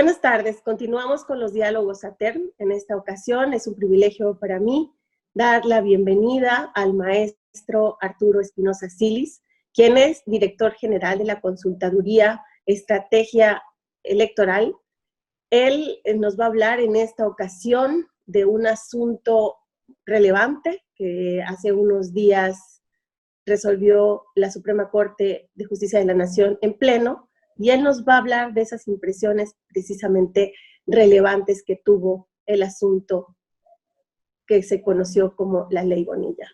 buenas tardes. Continuamos con los diálogos ATERN. En esta ocasión es un privilegio para mí dar la bienvenida al maestro Arturo Espinosa Silis, quien es director general de la Consultaduría Estrategia Electoral. Él nos va a hablar en esta ocasión de un asunto relevante que hace unos días resolvió la Suprema Corte de Justicia de la Nación en pleno, y él nos va a hablar de esas impresiones precisamente relevantes que tuvo el asunto que se conoció como la Ley Bonilla.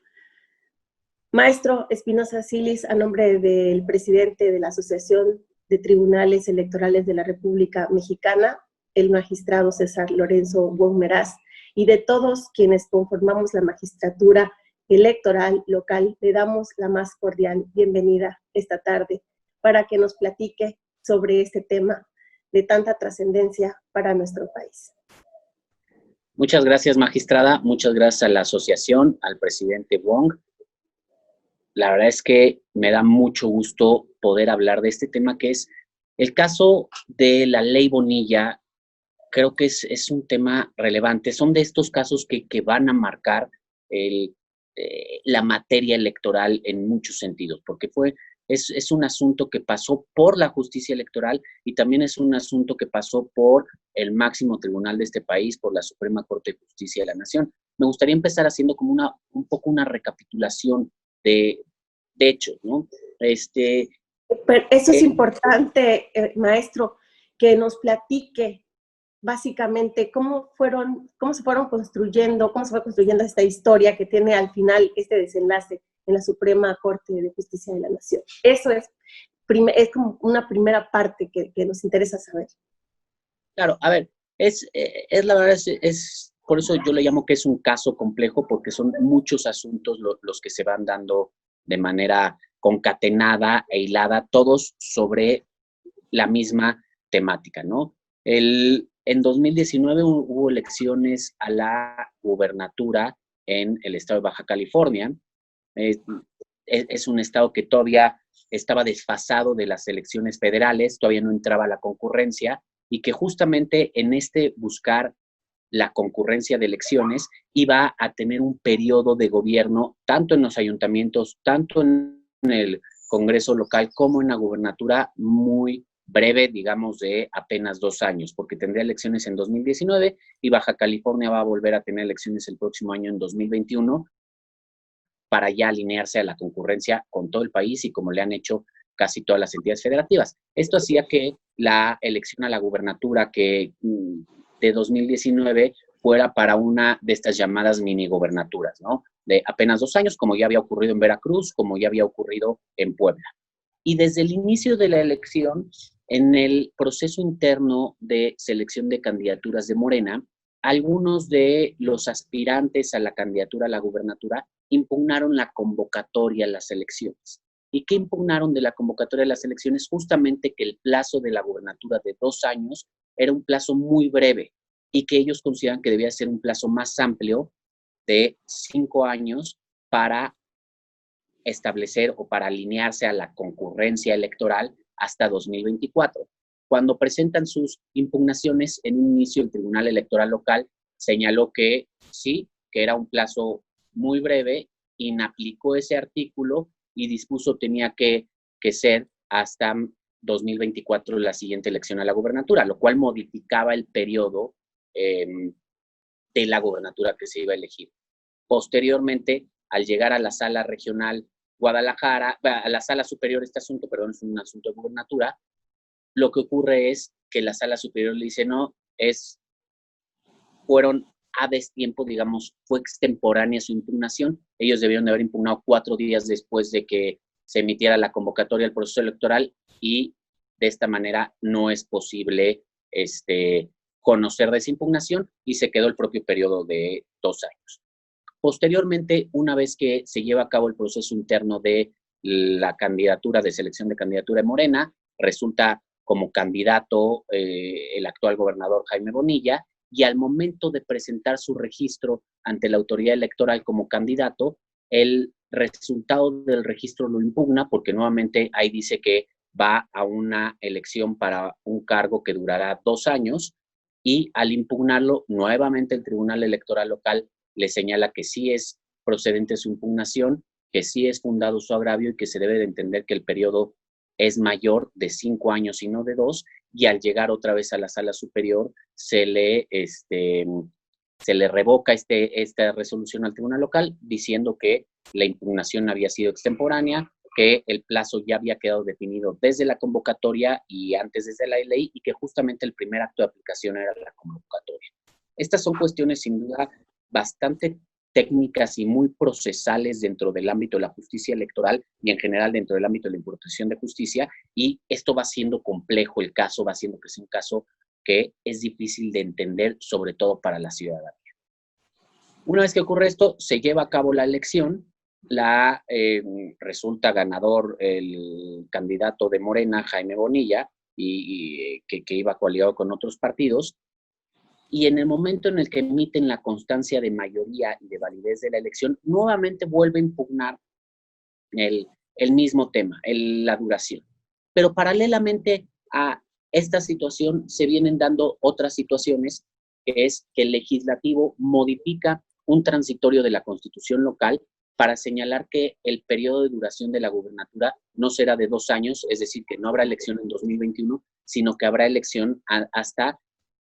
Maestro Espinosa Silis, a nombre del presidente de la Asociación de Tribunales Electorales de la República Mexicana, el magistrado César Lorenzo Wong Meraz, y de todos quienes conformamos la magistratura electoral local, le damos la más cordial bienvenida esta tarde para que nos platique sobre este tema de tanta trascendencia para nuestro país. Muchas gracias, magistrada. Muchas gracias a la asociación, al presidente Wong. La verdad es que me da mucho gusto poder hablar de este tema, que es el caso de la Ley Bonilla. Creo que es un tema relevante. Son de estos casos que van a marcar la materia electoral en muchos sentidos, porque es un asunto que pasó por la justicia electoral y también es un asunto que pasó por el máximo tribunal de este país, por la Suprema Corte de Justicia de la Nación. Me gustaría empezar haciendo como un poco una recapitulación de hechos, ¿no? Pero eso es importante, maestro, que nos platique básicamente cómo se fue construyendo esta historia que tiene al final este desenlace en la Suprema Corte de Justicia de la Nación. Eso es como una primera parte que nos interesa saber. Claro, a ver, la verdad, es por eso yo le llamo que es un caso complejo, porque son muchos asuntos los que se van dando de manera concatenada e hilada, todos sobre la misma temática, ¿no? En 2019 hubo elecciones a la gubernatura en el estado de Baja California. Es un estado que todavía estaba desfasado de las elecciones federales, todavía no entraba la concurrencia, y que justamente en buscar la concurrencia de elecciones iba a tener un periodo de gobierno, tanto en los ayuntamientos, tanto en el Congreso local, como en la gubernatura, muy breve, digamos, de apenas 2 años, porque tendría elecciones en 2019 y Baja California va a volver a tener elecciones el próximo año en 2021 para ya alinearse a la concurrencia con todo el país y como le han hecho casi todas las entidades federativas. Esto hacía que la elección a la gubernatura de 2019 fuera para una de estas llamadas mini gobernaturas, ¿no? De apenas 2 años, como ya había ocurrido en Veracruz, como ya había ocurrido en Puebla. Y desde el inicio de la elección, en el proceso interno de selección de candidaturas de Morena, algunos de los aspirantes a la candidatura a la gubernatura impugnaron la convocatoria a las elecciones. ¿Y qué impugnaron de la convocatoria de las elecciones? Justamente que el plazo de la gubernatura de 2 años era un plazo muy breve y que ellos consideran que debía ser un plazo más amplio de 5 años para establecer o para alinearse a la concurrencia electoral hasta 2024. Cuando presentan sus impugnaciones, en un inicio el Tribunal Electoral Local señaló que sí, que era un plazo muy breve, inaplicó ese artículo y dispuso tenía que ser hasta 2024 la siguiente elección a la gubernatura, lo cual modificaba el periodo de la gubernatura que se iba a elegir. Posteriormente, al llegar a la sala regional Guadalajara, a la sala superior, es un asunto de gubernatura, lo que ocurre es que la sala superior le dice, no, fueron a destiempo, digamos, fue extemporánea su impugnación. Ellos debieron de haber impugnado 4 días después de que se emitiera la convocatoria al proceso electoral y de esta manera no es posible conocer de esa impugnación y se quedó el propio periodo de 2 años. Posteriormente, una vez que se lleva a cabo el proceso interno de la candidatura, de selección de candidatura de Morena, resulta como candidato el actual gobernador Jaime Bonilla, y al momento de presentar su registro ante la autoridad electoral como candidato, el resultado del registro lo impugna porque nuevamente ahí dice que va a una elección para un cargo que durará 2 años y al impugnarlo, nuevamente el Tribunal Electoral Local le señala que sí es procedente su impugnación, que sí es fundado su agravio y que se debe de entender que el periodo es mayor de 5 años y no de 2, y al llegar otra vez a la sala superior se le revoca esta resolución al tribunal local diciendo que la impugnación había sido extemporánea, que el plazo ya había quedado definido desde la convocatoria y antes desde la ley, y que justamente el primer acto de aplicación era la convocatoria. Estas son cuestiones sin duda bastante técnicas y muy procesales dentro del ámbito de la justicia electoral y en general dentro del ámbito de la impartición de justicia, y esto va siendo complejo el caso, va siendo que es un caso que es difícil de entender, sobre todo para la ciudadanía. Una vez que ocurre esto, se lleva a cabo la elección, resulta ganador el candidato de Morena, Jaime Bonilla, que iba coaliado con otros partidos, y en el momento en el que emiten la constancia de mayoría y de validez de la elección, nuevamente vuelve a impugnar el mismo tema, la duración. Pero paralelamente a esta situación se vienen dando otras situaciones, que es que el legislativo modifica un transitorio de la Constitución local para señalar que el periodo de duración de la gubernatura no será de 2 años, es decir, que no habrá elección en 2021, sino que habrá elección hasta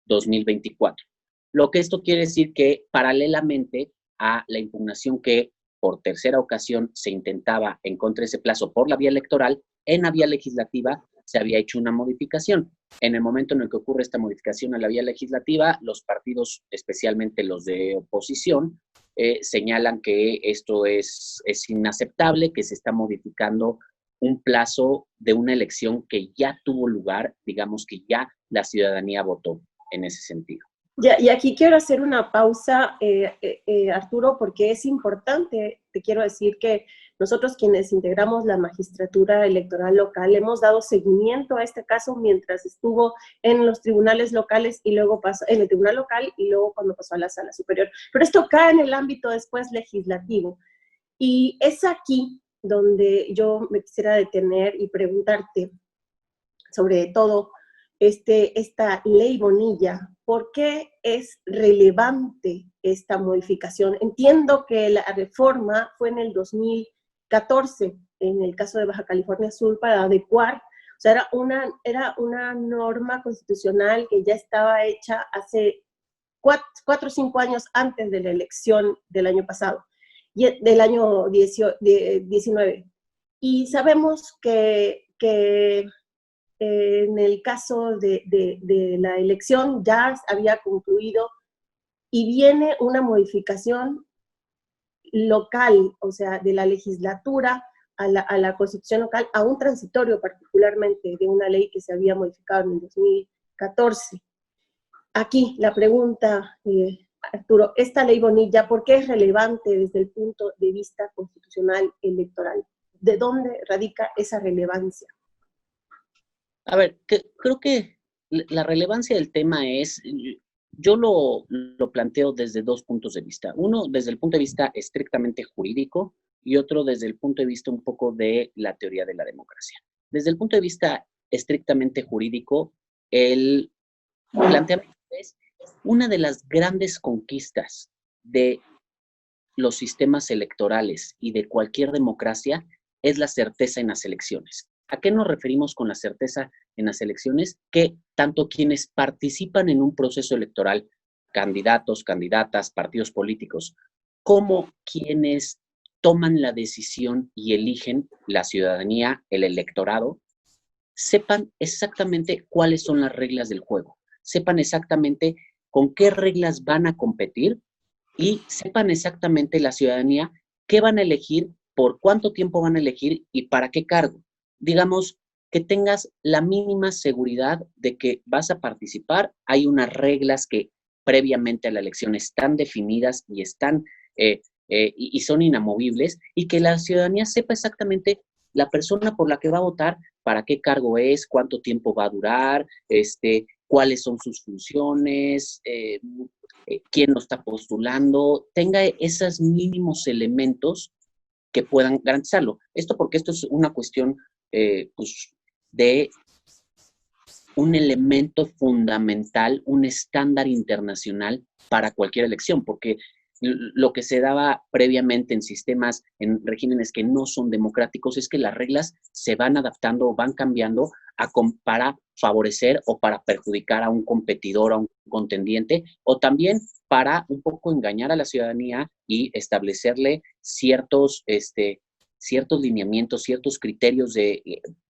2024. Lo que esto quiere decir que paralelamente a la impugnación que por tercera ocasión se intentaba en contra de ese plazo por la vía electoral, en la vía legislativa se había hecho una modificación. En el momento en el que ocurre esta modificación a la vía legislativa, los partidos, especialmente los de oposición, señalan que esto es inaceptable, que se está modificando un plazo de una elección que ya tuvo lugar, digamos que ya la ciudadanía votó en ese sentido. Y aquí quiero hacer una pausa, Arturo, porque es importante. Te quiero decir que nosotros quienes integramos la magistratura electoral local hemos dado seguimiento a este caso mientras estuvo en los tribunales locales y luego pasó en el tribunal local y luego cuando pasó a la sala superior. Pero esto cae en el ámbito después legislativo. Y es aquí donde yo me quisiera detener y preguntarte sobre todo esta ley Bonilla. ¿Por qué es relevante esta modificación? Entiendo que la reforma fue en el 2014, en el caso de Baja California Sur, para adecuar, o sea, era una norma constitucional que ya estaba hecha hace 4 o 5 años antes de la elección del año pasado, del año 19. Y sabemos que en el caso de la elección ya había concluido y viene una modificación local, o sea, de la legislatura a la constitución local, a un transitorio particularmente de una ley que se había modificado en el 2014. Aquí la pregunta, Arturo, esta ley Bonilla, ¿por qué es relevante desde el punto de vista constitucional electoral? ¿De dónde radica esa relevancia? A ver, creo que la relevancia del tema es, yo lo planteo desde 2 puntos de vista. Uno, desde el punto de vista estrictamente jurídico y otro desde el punto de vista un poco de la teoría de la democracia. Desde el punto de vista estrictamente jurídico, el planteamiento es una de las grandes conquistas de los sistemas electorales y de cualquier democracia es la certeza en las elecciones. ¿A qué nos referimos con la certeza en las elecciones? Que tanto quienes participan en un proceso electoral, candidatos, candidatas, partidos políticos, como quienes toman la decisión y eligen la ciudadanía, el electorado, sepan exactamente cuáles son las reglas del juego, sepan exactamente con qué reglas van a competir y sepan exactamente la ciudadanía qué van a elegir, por cuánto tiempo van a elegir y para qué cargo. Digamos, que tengas la mínima seguridad de que vas a participar. Hay unas reglas que previamente a la elección están definidas y y son inamovibles, y que la ciudadanía sepa exactamente la persona por la que va a votar, para qué cargo es, cuánto tiempo va a durar, cuáles son sus funciones, quién lo está postulando, tenga esos mínimos elementos que puedan garantizarlo. Esto porque esto es una cuestión pues, de un elemento fundamental, un estándar internacional para cualquier elección, porque lo que se daba previamente en sistemas, en regímenes que no son democráticos, es que las reglas se van adaptando o van cambiando para favorecer o para perjudicar a un competidor, a un contendiente, o también para un poco engañar a la ciudadanía y establecerle ciertos lineamientos, ciertos criterios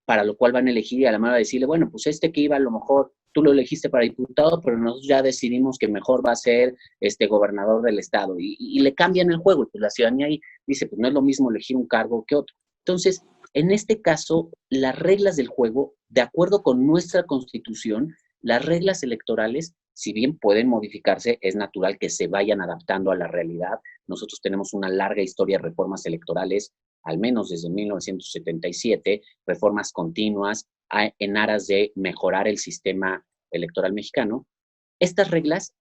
para lo cual van a elegir, y a la manera de decirle, bueno, pues que iba a lo mejor, tú lo elegiste para diputado, pero nosotros ya decidimos que mejor va a ser gobernador del estado, y le cambian el juego, y pues la ciudadanía ahí dice, pues no es lo mismo elegir un cargo que otro. Entonces, en este caso, las reglas del juego, de acuerdo con nuestra Constitución, las reglas electorales, si bien pueden modificarse, es natural que se vayan adaptando a la realidad. Nosotros tenemos una larga historia de reformas electorales, al menos desde 1977, reformas continuas en aras de mejorar el sistema electoral mexicano. Estas reglas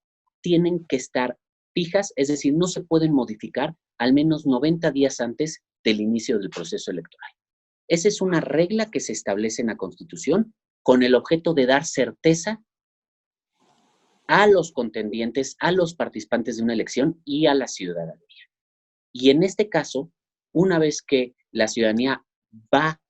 tienen que estar fijas, es decir, no se pueden modificar al menos 90 días antes del inicio del proceso electoral. Esa es una regla que se establece en la Constitución con el objeto de dar certeza a los contendientes, a los participantes de una elección y a la ciudadanía. Y en este caso, una vez que la ciudadanía va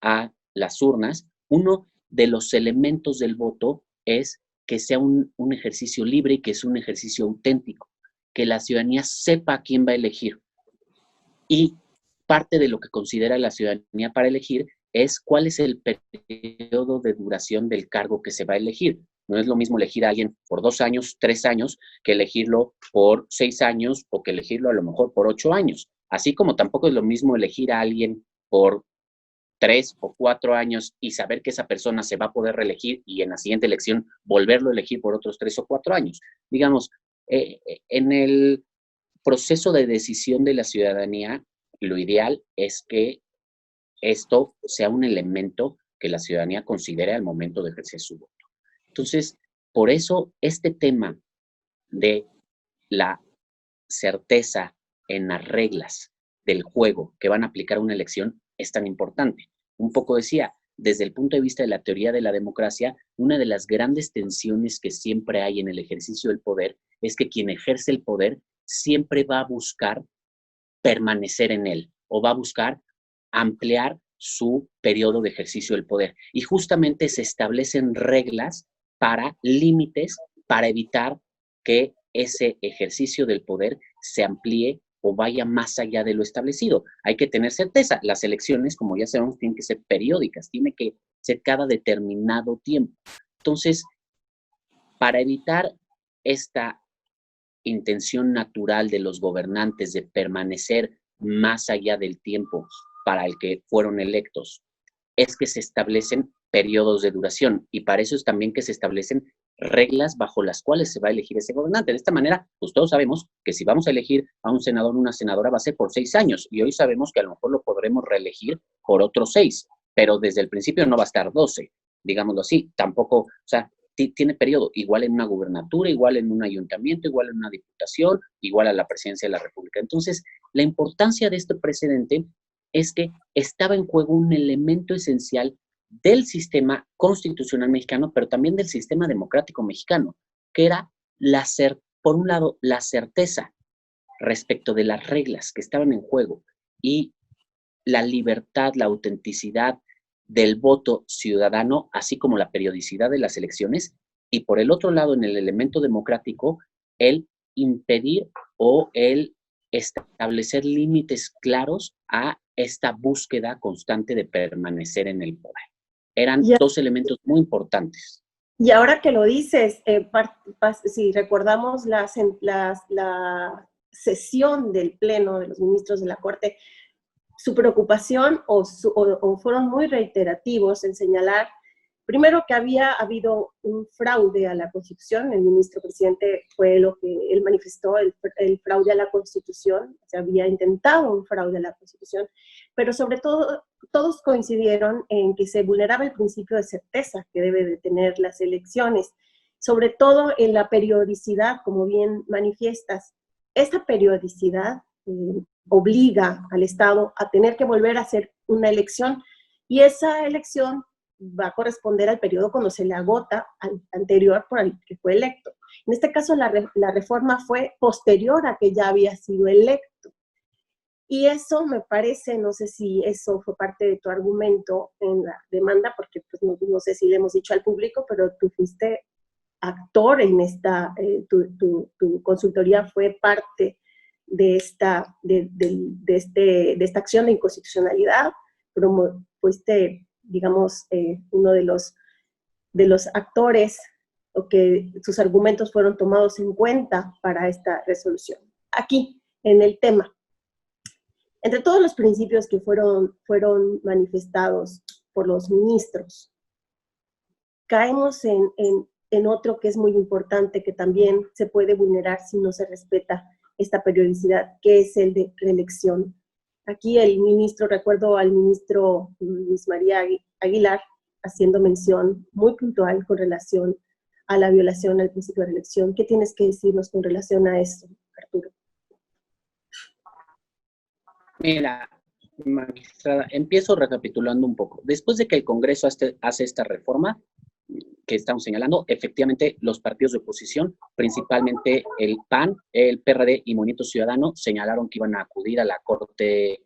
a las urnas, uno de los elementos del voto es que sea un ejercicio libre y que es un ejercicio auténtico, que la ciudadanía sepa a quién va a elegir. Y parte de lo que considera la ciudadanía para elegir es cuál es el periodo de duración del cargo que se va a elegir. No es lo mismo elegir a alguien por 2 años, 3 años, que elegirlo por 6 años o que elegirlo a lo mejor por 8 años. Así como tampoco es lo mismo elegir a alguien por 3 o 4 años y saber que esa persona se va a poder reelegir y en la siguiente elección volverlo a elegir por otros 3 o 4 años. Digamos, en el proceso de decisión de la ciudadanía, lo ideal es que esto sea un elemento que la ciudadanía considere al momento de ejercer su voto. Entonces, por eso este tema de la certeza en las reglas del juego que van a aplicar una elección es tan importante. Un poco decía, desde el punto de vista de la teoría de la democracia, una de las grandes tensiones que siempre hay en el ejercicio del poder es que quien ejerce el poder siempre va a buscar permanecer en él o va a buscar ampliar su periodo de ejercicio del poder. Y justamente se establecen reglas para límites, para evitar que ese ejercicio del poder se amplíe o vaya más allá de lo establecido. Hay que tener certeza. Las elecciones, como ya sabemos, tienen que ser periódicas, tiene que ser cada determinado tiempo. Entonces, para evitar esta intención natural de los gobernantes de permanecer más allá del tiempo para el que fueron electos, es que se establecen periodos de duración y para eso es también que se establecen reglas bajo las cuales se va a elegir ese gobernante. De esta manera, pues todos sabemos que si vamos a elegir a un senador o una senadora va a ser por 6 años y hoy sabemos que a lo mejor lo podremos reelegir por otros 6, pero desde el principio no va a estar 12, digámoslo así, tampoco, o sea, tiene periodo, igual en una gubernatura, igual en un ayuntamiento, igual en una diputación, igual a la presidencia de la República. Entonces, la importancia de este precedente es que estaba en juego un elemento esencial del sistema constitucional mexicano, pero también del sistema democrático mexicano, que era, por un lado, la certeza respecto de las reglas que estaban en juego y la libertad, la autenticidad del voto ciudadano, así como la periodicidad de las elecciones, y por el otro lado, en el elemento democrático, el impedir o el establecer límites claros a esta búsqueda constante de permanecer en el poder. Eran dos elementos muy importantes. Y ahora que lo dices, si recordamos la sesión del Pleno de los ministros de la Corte, su preocupación o fueron muy reiterativos en señalar, primero, que había habido un fraude a la Constitución. El ministro presidente fue lo que él manifestó, el fraude a la Constitución. Se había intentado un fraude a la Constitución, pero sobre todo todos coincidieron en que se vulneraba el principio de certeza que debe de tener las elecciones, sobre todo en la periodicidad, como bien manifiestas. Esta periodicidad obliga al Estado a tener que volver a hacer una elección, y esa elección va a corresponder al periodo cuando se le agota al anterior por el que fue electo. En este caso, la reforma fue posterior a que ya había sido electo. Y eso me parece, no sé si eso fue parte de tu argumento en la demanda, porque pues, no sé si le hemos dicho al público, pero tú fuiste actor en esta, tu consultoría fue parte de esta acción de inconstitucionalidad, fuiste, digamos, uno de los actores o que sus argumentos fueron tomados en cuenta para esta resolución. Aquí, en el tema, entre todos los principios que fueron manifestados por los ministros, caemos en otro que es muy importante, que también se puede vulnerar si no se respeta esta periodicidad, que es el de reelección. Aquí el ministro, recuerdo al ministro Luis María Aguilar, haciendo mención muy puntual con relación a la violación al principio de reelección. ¿Qué tienes que decirnos con relación a eso, Arturo? Mira, magistrada, empiezo recapitulando un poco. Después de que el Congreso hace esta reforma que estamos señalando, efectivamente los partidos de oposición, principalmente el PAN, el PRD y Movimiento Ciudadano, señalaron que iban a acudir a la Corte,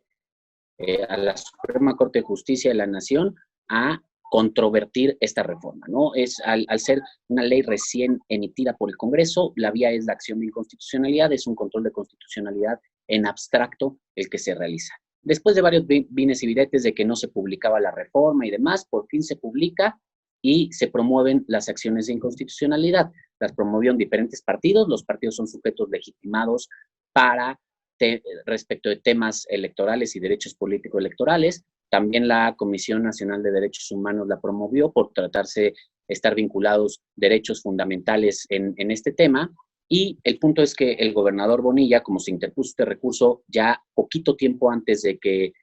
a la Suprema Corte de Justicia de la Nación a controvertir esta reforma, ¿no? Al ser una ley recién emitida por el Congreso, la vía es la acción de inconstitucionalidad, es un control de constitucionalidad en abstracto el que se realiza. Después de varios vines y viretes de que no se publicaba la reforma y demás, por fin se publica y se promueven las acciones de inconstitucionalidad. Las promovieron diferentes partidos, los partidos son sujetos legitimados para respecto de temas electorales y derechos político-electorales. También la Comisión Nacional de Derechos Humanos la promovió por tratarse de estar vinculados derechos fundamentales en este tema. Y el punto es que el gobernador Bonilla, como se interpuso este recurso ya poquito tiempo antes de que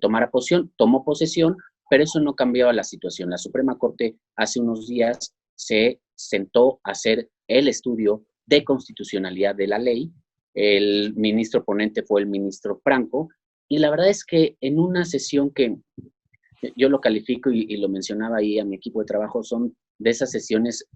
tomara posesión, tomó posesión, pero eso no cambiaba la situación. La Suprema Corte hace unos días se sentó a hacer el estudio de constitucionalidad de la ley. El ministro ponente fue el ministro Franco, y la verdad es que en una sesión que yo lo califico y lo mencionaba ahí a mi equipo de trabajo, son de esas sesiones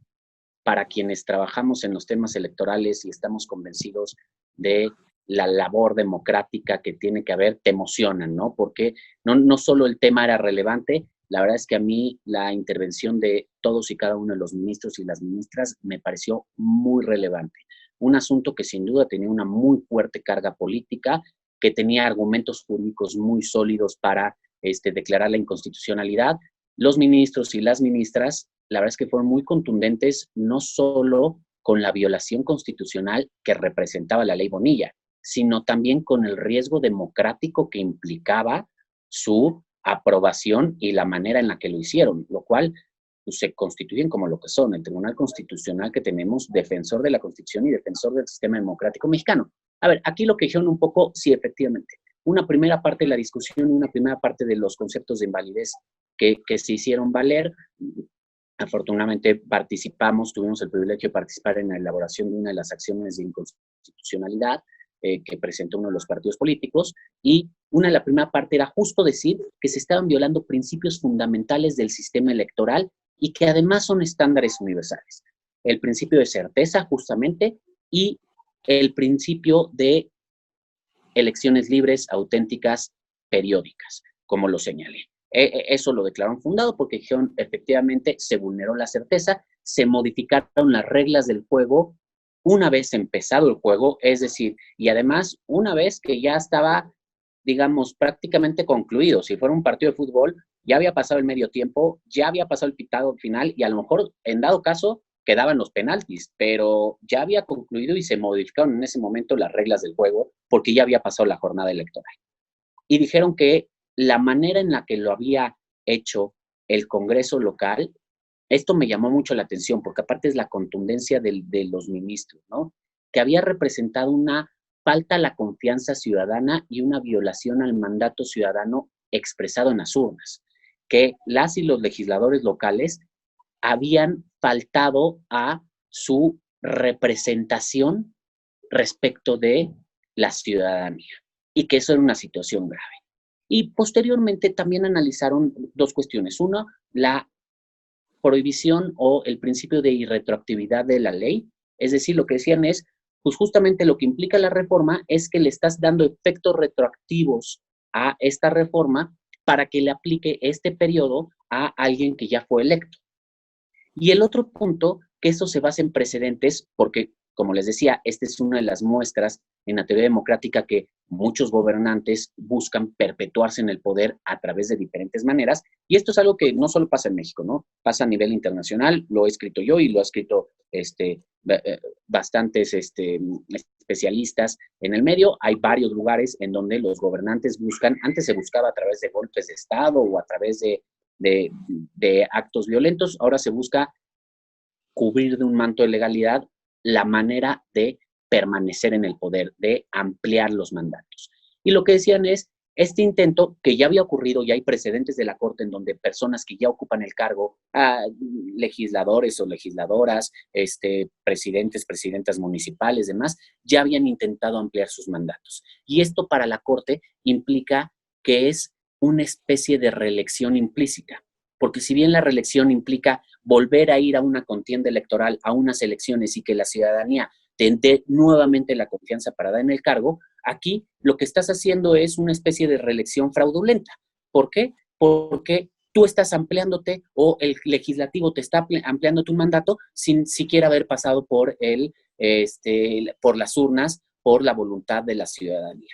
para quienes trabajamos en los temas electorales y estamos convencidos de la labor democrática que tiene que haber, te emocionan, ¿no? Porque no solo el tema era relevante, la verdad es que a mí la intervención de todos y cada uno de los ministros y las ministras me pareció muy relevante. Un asunto que sin duda tenía una muy fuerte carga política, que tenía argumentos jurídicos muy sólidos para declarar la inconstitucionalidad. Los ministros y las ministras, la verdad es que fueron muy contundentes, no solo con la violación constitucional que representaba la ley Bonilla, sino también con el riesgo democrático que implicaba su aprobación y la manera en la que lo hicieron, lo cual pues, se constituyen como lo que son, el Tribunal Constitucional que tenemos, defensor de la Constitución y defensor del sistema democrático mexicano. A ver, aquí lo que dijeron un poco, sí, efectivamente, una primera parte de la discusión, una primera parte de los conceptos de invalidez que se hicieron valer. Afortunadamente participamos, tuvimos el privilegio de participar en la elaboración de una de las acciones de inconstitucionalidad que presentó uno de los partidos políticos, y la primera parte era justo decir que se estaban violando principios fundamentales del sistema electoral y que además son estándares universales. El principio de certeza, justamente, y el principio de elecciones libres, auténticas, periódicas, como lo señalé. Eso lo declararon fundado porque dijeron, efectivamente, se vulneró la certeza, se modificaron las reglas del juego una vez empezado el juego, es decir, y además una vez que ya estaba, digamos, prácticamente concluido. Si fuera un partido de fútbol, ya había pasado el medio tiempo, ya había pasado el pitado final y a lo mejor, en dado caso, quedaban los penaltis, pero ya había concluido y se modificaron en ese momento las reglas del juego porque ya había pasado la jornada electoral. Y dijeron que la manera en la que lo había hecho el Congreso local, esto me llamó mucho la atención, porque aparte es la contundencia de los ministros, ¿no? Que había representado una falta a la confianza ciudadana y una violación al mandato ciudadano expresado en las urnas, que las y los legisladores locales habían faltado a su representación respecto de la ciudadanía y que eso era una situación grave. Y posteriormente también analizaron dos cuestiones. Una, la prohibición o el principio de irretroactividad de la ley. Es decir, lo que decían es, pues justamente lo que implica la reforma es que le estás dando efectos retroactivos a esta reforma para que le aplique este periodo a alguien que ya fue electo. Y el otro punto, que eso se basa en precedentes, porque, como les decía, esta es una de las muestras en la teoría democrática que muchos gobernantes buscan perpetuarse en el poder a través de diferentes maneras, y esto es algo que no solo pasa en México, ¿no? Pasa a nivel internacional, lo he escrito yo y lo ha escrito bastantes especialistas en el medio. Hay varios lugares en donde los gobernantes buscan, antes se buscaba a través de golpes de Estado o a través de actos violentos, ahora se busca cubrir de un manto de legalidad la manera de permanecer en el poder, de ampliar los mandatos. Y lo que decían es, este intento que ya había ocurrido, ya hay precedentes de la Corte en donde personas que ya ocupan el cargo, legisladores o legisladoras, presidentes, presidentas municipales, demás, ya habían intentado ampliar sus mandatos. Y esto para la Corte implica que es una especie de reelección implícita, porque si bien la reelección implica volver a ir a una contienda electoral, a unas elecciones y que la ciudadanía te dé nuevamente la confianza para dar en el cargo, aquí lo que estás haciendo es una especie de reelección fraudulenta. ¿Por qué? Porque tú estás ampliándote o el legislativo te está ampliando tu mandato sin siquiera haber pasado por por las urnas, por la voluntad de la ciudadanía.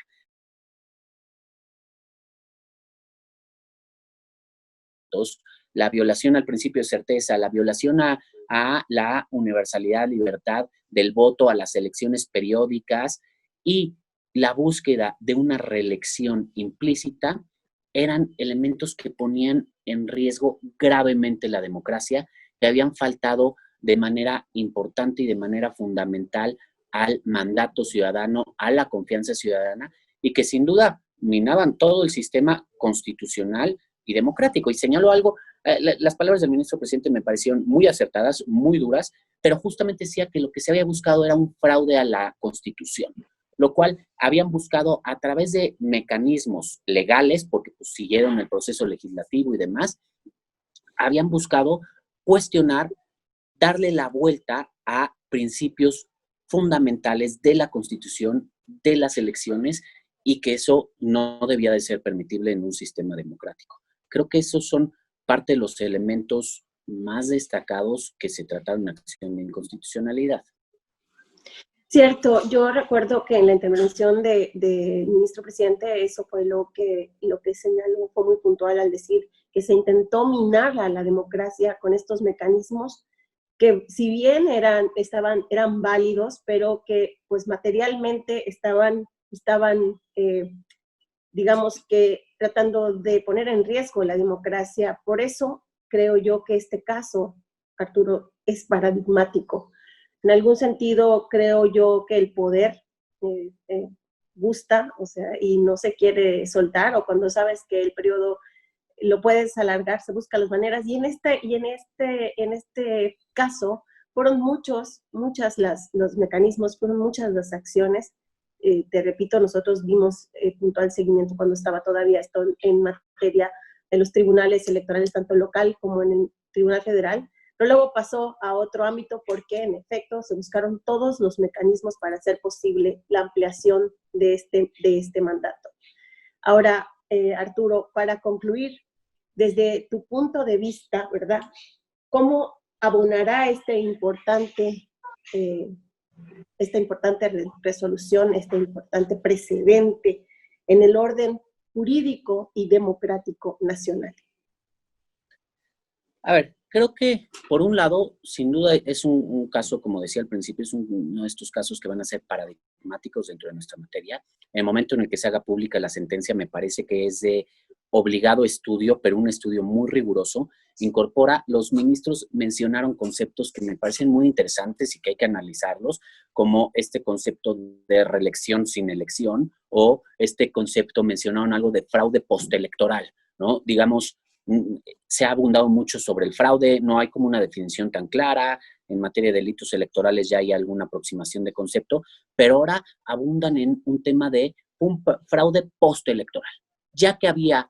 Entonces, la violación al principio de certeza, la violación a la universalidad, libertad del voto, a las elecciones periódicas y la búsqueda de una reelección implícita eran elementos que ponían en riesgo gravemente la democracia, que habían faltado de manera importante y de manera fundamental al mandato ciudadano, a la confianza ciudadana, y que sin duda minaban todo el sistema constitucional y democrático. Y señaló algo, las palabras del ministro presidente me parecieron muy acertadas, muy duras, pero justamente decía que lo que se había buscado era un fraude a la Constitución, lo cual habían buscado a través de mecanismos legales, porque pues, siguieron el proceso legislativo y demás, habían buscado cuestionar, darle la vuelta a principios fundamentales de la Constitución, de las elecciones, y que eso no debía de ser permitible en un sistema democrático. Creo que esos son parte de los elementos más destacados que se trataron en acción de inconstitucionalidad. Cierto, yo recuerdo que en la intervención del ministro presidente eso fue lo que señaló, fue muy puntual al decir que se intentó minar a la democracia con estos mecanismos que si bien eran válidos, pero que pues materialmente estaban digamos que tratando de poner en riesgo la democracia. Por eso creo yo que este caso, Arturo, es paradigmático. En algún sentido creo yo que el poder gusta, o sea, y no se quiere soltar, o cuando sabes que el periodo lo puedes alargar, se buscan las maneras, y en este caso fueron muchos los mecanismos, fueron muchas las acciones. Te repito, nosotros vimos puntual seguimiento cuando estaba todavía esto en materia de los tribunales electorales, tanto local como en el Tribunal Federal, pero luego pasó a otro ámbito porque en efecto se buscaron todos los mecanismos para hacer posible la ampliación de este mandato. Ahora, Arturo, para concluir, desde tu punto de vista, ¿verdad? ¿Cómo abonará esta importante resolución, este importante precedente en el orden jurídico y democrático nacional? A ver, creo que por un lado, sin duda es un caso, como decía al principio, es uno de estos casos que van a ser paradigmáticos dentro de nuestra materia. En el momento en el que se haga pública la sentencia, me parece que es de obligado estudio, pero un estudio muy riguroso. Incorpora, los ministros mencionaron conceptos que me parecen muy interesantes y que hay que analizarlos, como este concepto de reelección sin elección, o este concepto, mencionaron algo de fraude postelectoral, ¿no? Digamos, se ha abundado mucho sobre el fraude, no hay como una definición tan clara, en materia de delitos electorales ya hay alguna aproximación de concepto, pero ahora abundan en un tema de un fraude postelectoral, ya que había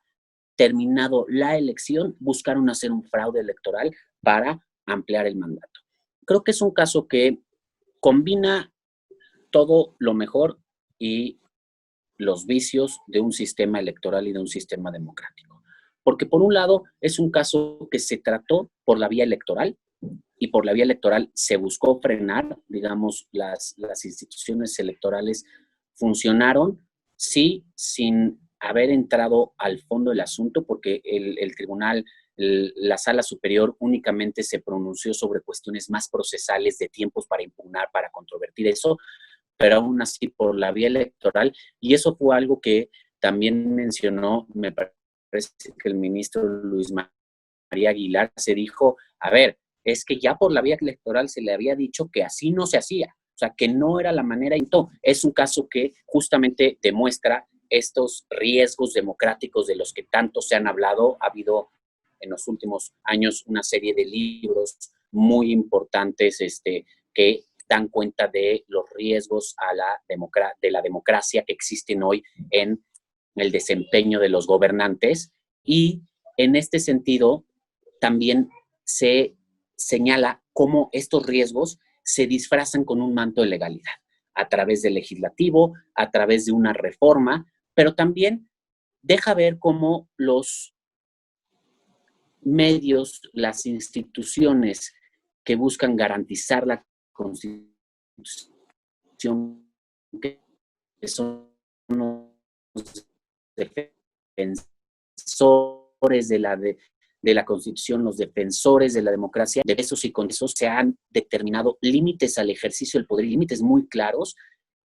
terminado la elección, buscaron hacer un fraude electoral para ampliar el mandato. Creo que es un caso que combina todo lo mejor y los vicios de un sistema electoral y de un sistema democrático. Porque por un lado es un caso que se trató por la vía electoral y por la vía electoral se buscó frenar, digamos, las instituciones electorales funcionaron, sí, sin haber entrado al fondo del asunto, porque el tribunal, la sala superior únicamente se pronunció sobre cuestiones más procesales de tiempos para impugnar, para controvertir eso, pero aún así por la vía electoral, y eso fue algo que también mencionó, me parece que el ministro Luis María Aguilar se dijo, a ver, es que ya por la vía electoral se le había dicho que así no se hacía, o sea, que no era la manera. Es un caso que justamente demuestra estos riesgos democráticos de los que tanto se han hablado. Ha habido en los últimos años una serie de libros muy importantes que dan cuenta de los riesgos de la democracia que existen hoy en el desempeño de los gobernantes. Y en este sentido, también se señala cómo estos riesgos se disfrazan con un manto de legalidad, a través del legislativo, a través de una reforma, pero también deja ver cómo los medios, las instituciones que buscan garantizar la Constitución, que son los defensores de la Constitución, los defensores de la democracia, de esos y con esos se han determinado límites al ejercicio del poder, límites muy claros,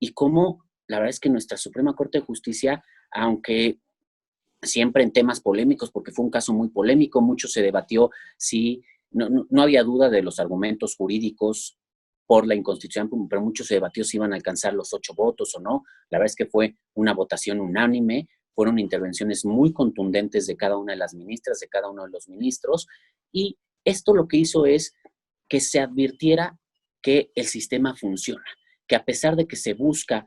y cómo la verdad es que nuestra Suprema Corte de Justicia, aunque siempre en temas polémicos, porque fue un caso muy polémico, mucho se debatió si, no había duda de los argumentos jurídicos por la inconstitucionalidad, pero mucho se debatió si iban a alcanzar los 8 votos o no. La verdad es que fue una votación unánime, fueron intervenciones muy contundentes de cada una de las ministras, de cada uno de los ministros, y esto lo que hizo es que se advirtiera que el sistema funciona, que a pesar de que se busca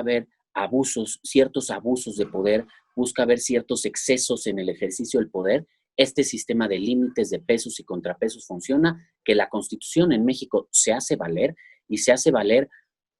ver abusos, ciertos abusos de poder, busca ver ciertos excesos en el ejercicio del poder, este sistema de límites, de pesos y contrapesos funciona, que la Constitución en México se hace valer y se hace valer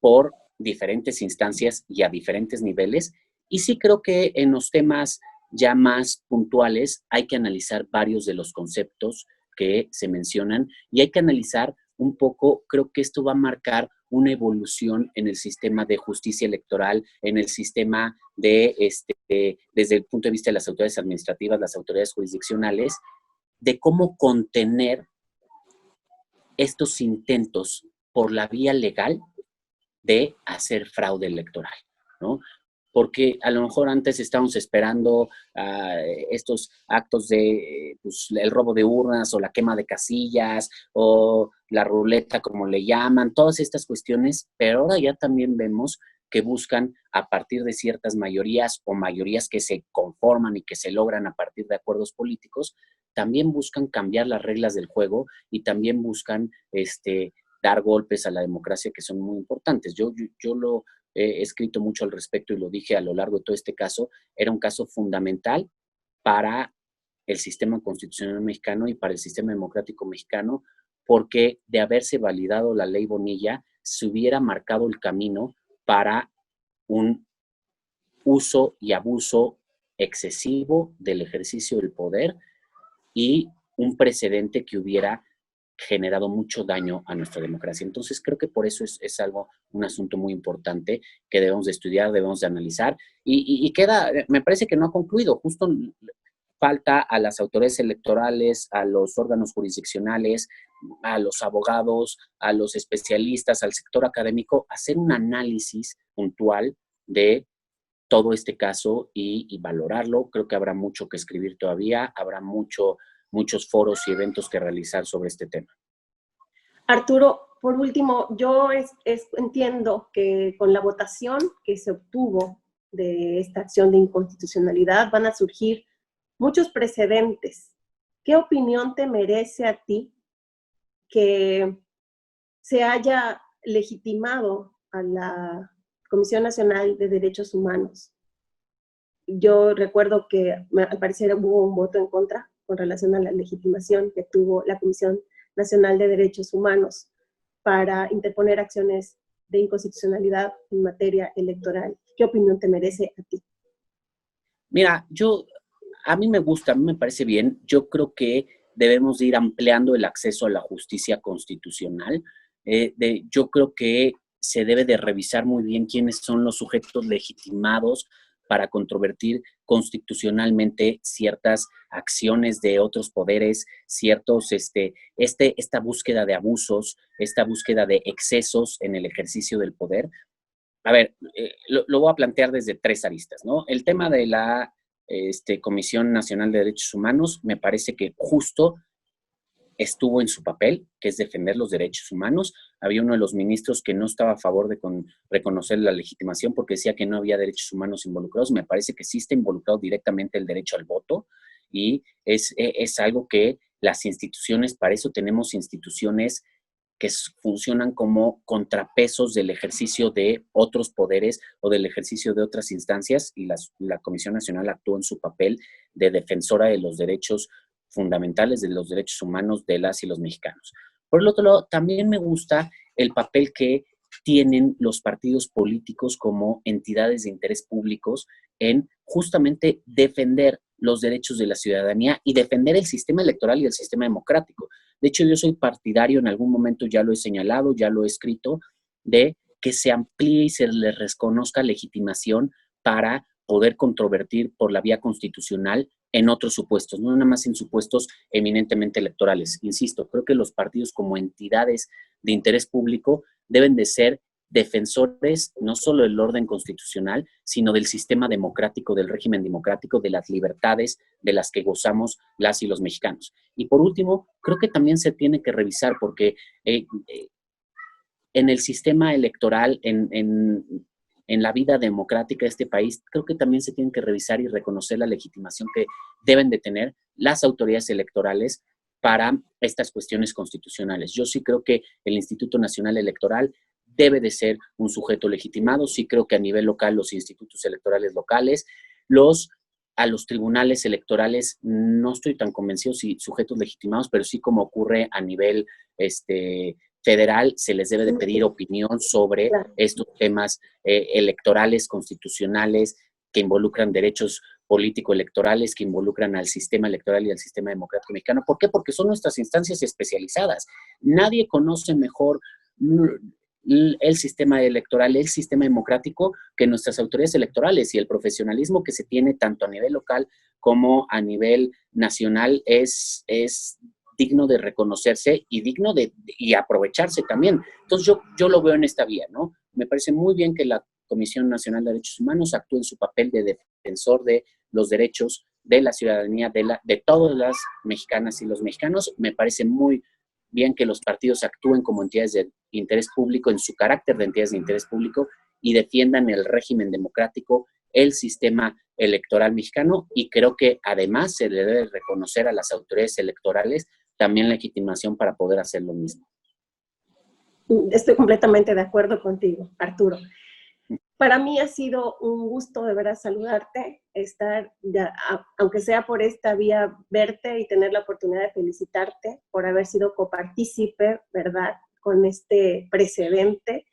por diferentes instancias y a diferentes niveles. Y sí creo que en los temas ya más puntuales hay que analizar varios de los conceptos que se mencionan y hay que analizar un poco, creo que esto va a marcar una evolución en el sistema de justicia electoral, en el sistema desde el punto de vista de las autoridades administrativas, las autoridades jurisdiccionales, de cómo contener estos intentos por la vía legal de hacer fraude electoral, ¿no? Porque a lo mejor antes estábamos esperando estos actos de pues, el robo de urnas o la quema de casillas o la ruleta, como le llaman, todas estas cuestiones, pero ahora ya también vemos que buscan a partir de ciertas mayorías o mayorías que se conforman y que se logran a partir de acuerdos políticos, también buscan cambiar las reglas del juego y también buscan dar golpes a la democracia que son muy importantes. Yo lo he escrito mucho al respecto y lo dije a lo largo de todo este caso, era un caso fundamental para el sistema constitucional mexicano y para el sistema democrático mexicano, porque de haberse validado la ley Bonilla, se hubiera marcado el camino para un uso y abuso excesivo del ejercicio del poder y un precedente que hubiera generado mucho daño a nuestra democracia. Entonces, creo que por eso es algo, un asunto muy importante que debemos de estudiar, debemos de analizar y queda, me parece que no ha concluido, justo falta a las autoridades electorales, a los órganos jurisdiccionales, a los abogados, a los especialistas, al sector académico, hacer un análisis puntual de todo este caso y valorarlo. Creo que habrá mucho que escribir todavía, habrá muchos foros y eventos que realizar sobre este tema. Arturo, por último, yo entiendo que con la votación que se obtuvo de esta acción de inconstitucionalidad van a surgir muchos precedentes. ¿Qué opinión te merece a ti que se haya legitimado a la Comisión Nacional de Derechos Humanos yo recuerdo que al parecer hubo un voto en contra con relación a la legitimación que tuvo la Comisión Nacional de Derechos Humanos para interponer acciones de inconstitucionalidad en materia electoral. ¿Qué opinión te merece a ti? Mira, a mí me gusta, a mí me parece bien. Yo creo que debemos de ir ampliando el acceso a la justicia constitucional. Yo creo que se debe de revisar muy bien quiénes son los sujetos legitimados para controvertir constitucionalmente ciertas acciones de otros poderes, esta búsqueda de abusos, esta búsqueda de excesos en el ejercicio del poder. A ver, lo voy a plantear desde tres aristas, ¿no? El tema de la Comisión Nacional de Derechos Humanos me parece que justo estuvo en su papel, que es defender los derechos humanos. Había uno de los ministros que no estaba a favor de reconocer la legitimación porque decía que no había derechos humanos involucrados. Me parece que sí está involucrado directamente el derecho al voto y es algo que las instituciones, para eso tenemos instituciones que funcionan como contrapesos del ejercicio de otros poderes o del ejercicio de otras instancias, y la Comisión Nacional actuó en su papel de defensora de los derechos fundamentales, de los derechos humanos de las y los mexicanos. Por el otro lado, también me gusta el papel que tienen los partidos políticos como entidades de interés públicos en justamente defender los derechos de la ciudadanía y defender el sistema electoral y el sistema democrático. De hecho, yo soy partidario, en algún momento ya lo he señalado, ya lo he escrito, de que se amplíe y se le reconozca legitimación para poder controvertir por la vía constitucional en otros supuestos, no nada más en supuestos eminentemente electorales. Insisto, creo que los partidos como entidades de interés público deben de ser defensores no solo del orden constitucional, sino del sistema democrático, del régimen democrático, de las libertades de las que gozamos las y los mexicanos. Y por último, creo que también se tiene que revisar porque en el sistema electoral, en la vida democrática de este país, creo que también se tiene que revisar y reconocer la legitimación que deben de tener las autoridades electorales para estas cuestiones constitucionales. Yo sí creo que el Instituto Nacional Electoral debe de ser un sujeto legitimado. Sí creo que a nivel local los institutos electorales locales, a los tribunales electorales no estoy tan convencido si sujetos legitimados, pero sí como ocurre a nivel federal, se les debe de pedir opinión sobre estos temas electorales, constitucionales, que involucran derechos político-electorales, que involucran al sistema electoral y al sistema democrático mexicano. ¿Por qué? Porque son nuestras instancias especializadas. Nadie conoce mejor el sistema electoral, el sistema democrático, que nuestras autoridades electorales, y el profesionalismo que se tiene tanto a nivel local como a nivel nacional es digno de reconocerse y digno de aprovecharse también. Entonces yo lo veo en esta vía, ¿no? Me parece muy bien que la Comisión Nacional de Derechos Humanos actúe en su papel de defensor de los derechos de la ciudadanía, de todas las mexicanas y los mexicanos. Me parece muy bien que los partidos actúen como entidades de interés público en su carácter de entidades de interés público y defiendan el régimen democrático, el sistema electoral mexicano, y creo que además se le debe reconocer a las autoridades electorales también legitimación para poder hacer lo mismo. Estoy completamente de acuerdo contigo, Arturo. Para mí ha sido un gusto de veras saludarte, estar, ya, aunque sea por esta vía, verte y tener la oportunidad de felicitarte por haber sido copartícipe, ¿verdad?, con este precedente.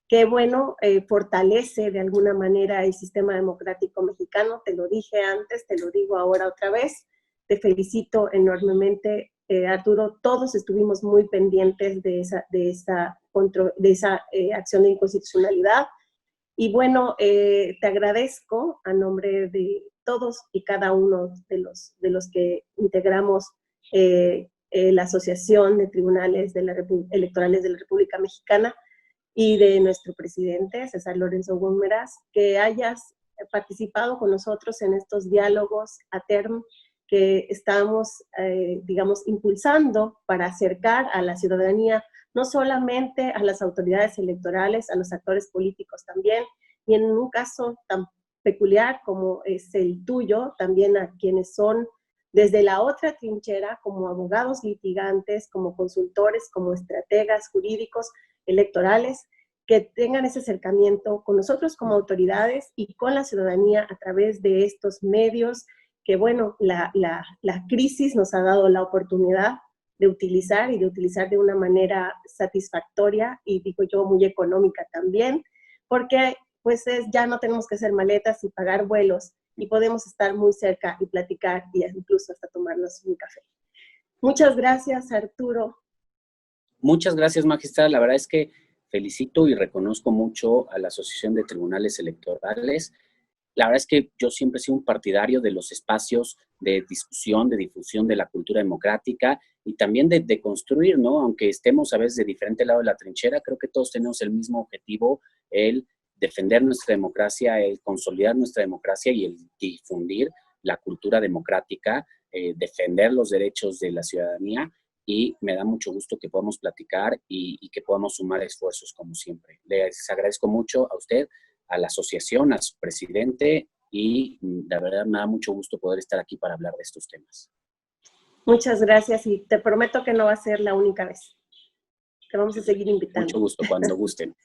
Qué bueno, fortalece de alguna manera el sistema democrático mexicano. Te lo dije antes, te lo digo ahora otra vez. Te felicito enormemente, Arturo. Todos estuvimos muy pendientes de esa acción de inconstitucionalidad. Y bueno, te agradezco a nombre de todos y cada uno de los que integramos la Asociación de Tribunales Electorales de la República Mexicana y de nuestro presidente, César Lorenzo Gómeraz, que hayas participado con nosotros en estos diálogos ATERM que estamos, digamos, impulsando para acercar a la ciudadanía no solamente a las autoridades electorales, a los actores políticos también, y en un caso tan peculiar como es el tuyo, también a quienes son desde la otra trinchera, como abogados litigantes, como consultores, como estrategas jurídicos electorales, que tengan ese acercamiento con nosotros como autoridades y con la ciudadanía a través de estos medios que, bueno, la crisis nos ha dado la oportunidad de utilizar y de utilizar de una manera satisfactoria y, digo yo, muy económica también, porque pues ya no tenemos que hacer maletas y pagar vuelos y podemos estar muy cerca y platicar y incluso hasta tomarnos un café. Muchas gracias, Arturo. Muchas gracias, magistrada. La verdad es que felicito y reconozco mucho a la Asociación de Tribunales Electorales. La verdad es que yo siempre he sido un partidario de los espacios de discusión, de difusión de la cultura democrática y también de construir, ¿no? Aunque estemos a veces de diferente lado de la trinchera, creo que todos tenemos el mismo objetivo, el defender nuestra democracia, el consolidar nuestra democracia y el difundir la cultura democrática, defender los derechos de la ciudadanía, y me da mucho gusto que podamos platicar y que podamos sumar esfuerzos como siempre. Les agradezco mucho a usted, a la asociación, a su presidente, y la verdad me da mucho gusto poder estar aquí para hablar de estos temas. Muchas gracias y te prometo que no va a ser la única vez. Te vamos a seguir invitando. Mucho gusto, cuando gusten.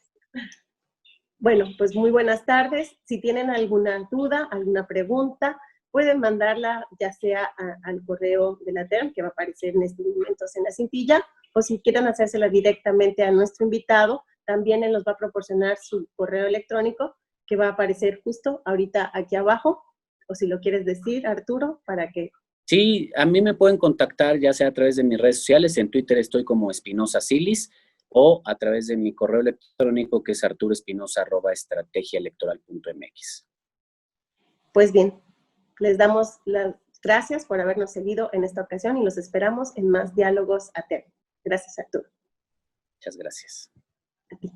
Bueno, pues muy buenas tardes. Si tienen alguna duda, alguna pregunta, pueden mandarla ya sea al correo de la TERM, que va a aparecer en estos momentos en la cintilla, o si quieren hacérsela directamente a nuestro invitado, también él nos va a proporcionar su correo electrónico, que va a aparecer justo ahorita aquí abajo, o si lo quieres decir, Arturo, para que... Sí, a mí me pueden contactar ya sea a través de mis redes sociales, en Twitter estoy como Espinosa Silis, o a través de mi correo electrónico que es arturoespinosa@estrategiaelectoral.mx. Pues bien, les damos las gracias por habernos seguido en esta ocasión y los esperamos en más diálogos a TERM. Gracias, Arturo. Muchas gracias. A ti.